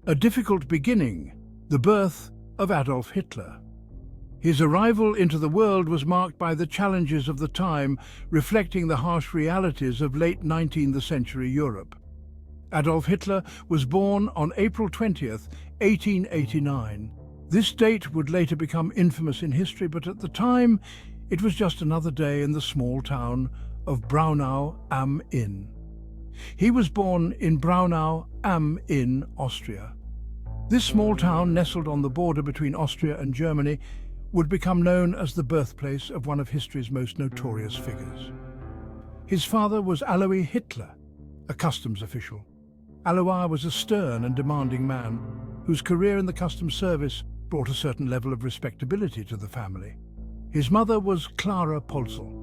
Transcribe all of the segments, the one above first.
A difficult beginning, the birth of Adolf Hitler. His arrival into the world was marked by the challenges of the time, reflecting the harsh realities of late 19th century Europe. Adolf Hitler was born on April 20th, 1889. This date would later become infamous in history, but at the time, it was just another day in the small town of Braunau am Inn. He was born in Braunau am Inn, Austria. This small town, nestled on the border between Austria and Germany, would become known as the birthplace of one of history's most notorious figures. His father was Alois Hitler, a customs official. Alois was a stern and demanding man whose career in the customs service brought a certain level of respectability to the family. His mother was Clara Polzel.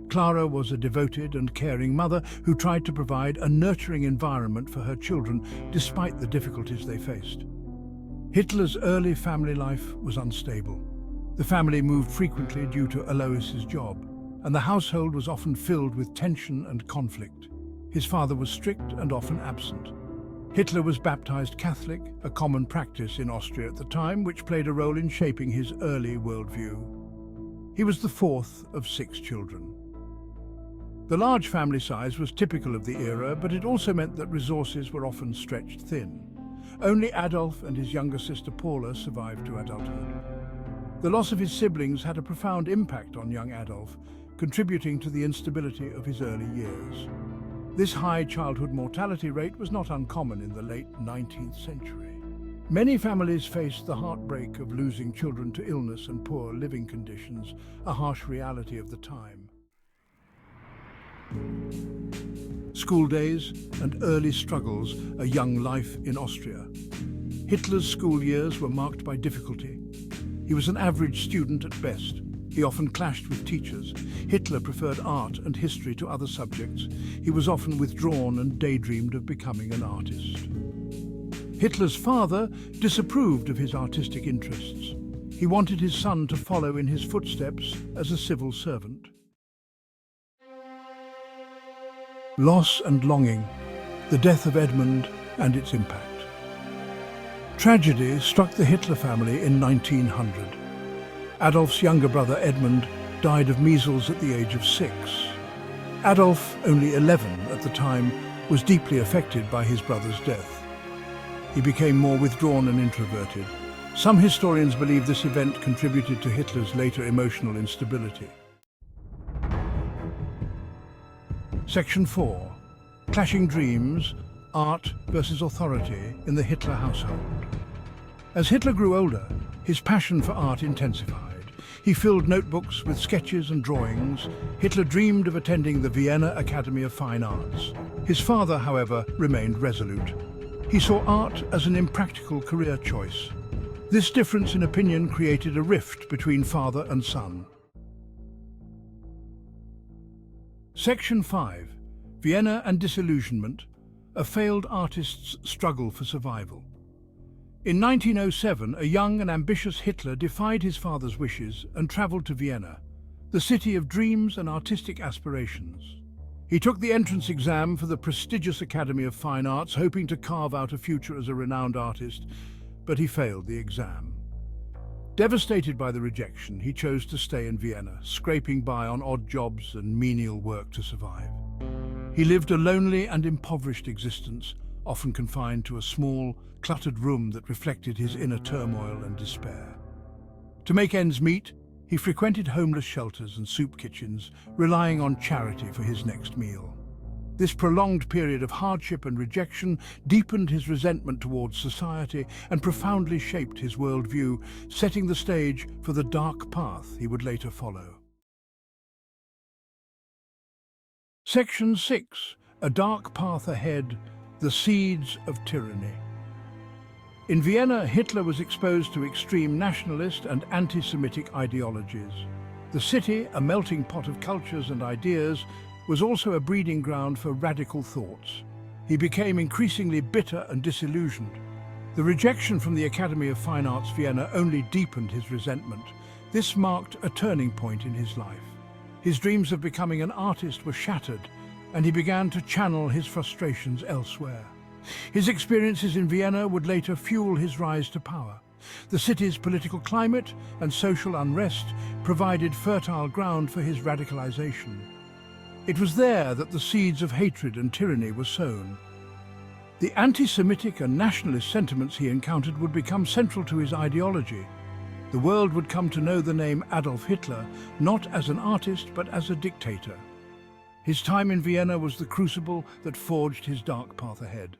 Clara was a devoted and caring mother who tried to provide a nurturing environment for her children despite the difficulties they faced. Hitler's early family life was unstable. The family moved frequently due to Alois's job, and the household was often filled with tension and conflict. His father was strict and often absent. Hitler was baptized Catholic, a common practice in Austria at the time, which played a role in shaping his early worldview. He was the fourth of 6 children. The large family size was typical of the era, but it also meant that resources were often stretched thin. Only Adolf and his younger sister Paula survived to adulthood. The loss of his siblings had a profound impact on young Adolf, contributing to the instability of his early years. This high childhood mortality rate was not uncommon in the late 19th century. Many families faced the heartbreak of losing children to illness and poor living conditions, a harsh reality of the time. School days and early struggles, a young life in Austria. Hitler's school years were marked by difficulty. He was an average student at best. He often clashed with teachers. Hitler preferred art and history to other subjects. He was often withdrawn and daydreamed of becoming an artist. Hitler's father disapproved of his artistic interests. He wanted his son to follow in his footsteps as a civil servant. Loss and longing, the death of Edmund and its impact. Tragedy struck the Hitler family in 1900. Adolf's younger brother Edmund died of measles at the age of 6. Adolf, only 11 at the time, was deeply affected by his brother's death. He became more withdrawn and introverted. Some historians believe this event contributed to Hitler's later emotional instability. Section 4. Clashing dreams, art versus authority in the Hitler household. As Hitler grew older, his passion for art intensified. He filled notebooks with sketches and drawings. Hitler dreamed of attending the Vienna Academy of Fine Arts. His father, however, remained resolute. He saw art as an impractical career choice. This difference in opinion created a rift between father and son. Section 5. Vienna and Disillusionment, a failed artist's struggle for survival. In 1907, a young and ambitious Hitler defied his father's wishes and travelled to Vienna, the city of dreams and artistic aspirations. He took the entrance exam for the prestigious Academy of Fine Arts, hoping to carve out a future as a renowned artist, but he failed the exam. Devastated by the rejection, he chose to stay in Vienna, scraping by on odd jobs and menial work to survive. He lived a lonely and impoverished existence, often confined to a small, cluttered room that reflected his inner turmoil and despair. To make ends meet, he frequented homeless shelters and soup kitchens, relying on charity for his next meal. This prolonged period of hardship and rejection deepened his resentment towards society and profoundly shaped his worldview, setting the stage for the dark path he would later follow. Section 6. A Dark Path Ahead, the Seeds of Tyranny. In Vienna, Hitler was exposed to extreme nationalist and anti-Semitic ideologies. The city, a melting pot of cultures and ideas, was also a breeding ground for radical thoughts. He became increasingly bitter and disillusioned. The rejection from the Academy of Fine Arts Vienna only deepened his resentment. This marked a turning point in his life. His dreams of becoming an artist were shattered, and he began to channel his frustrations elsewhere. His experiences in Vienna would later fuel his rise to power. The city's political climate and social unrest provided fertile ground for his radicalization. It was there that the seeds of hatred and tyranny were sown. The anti-Semitic and nationalist sentiments he encountered would become central to his ideology. The world would come to know the name Adolf Hitler not as an artist but as a dictator. His time in Vienna was the crucible that forged his dark path ahead.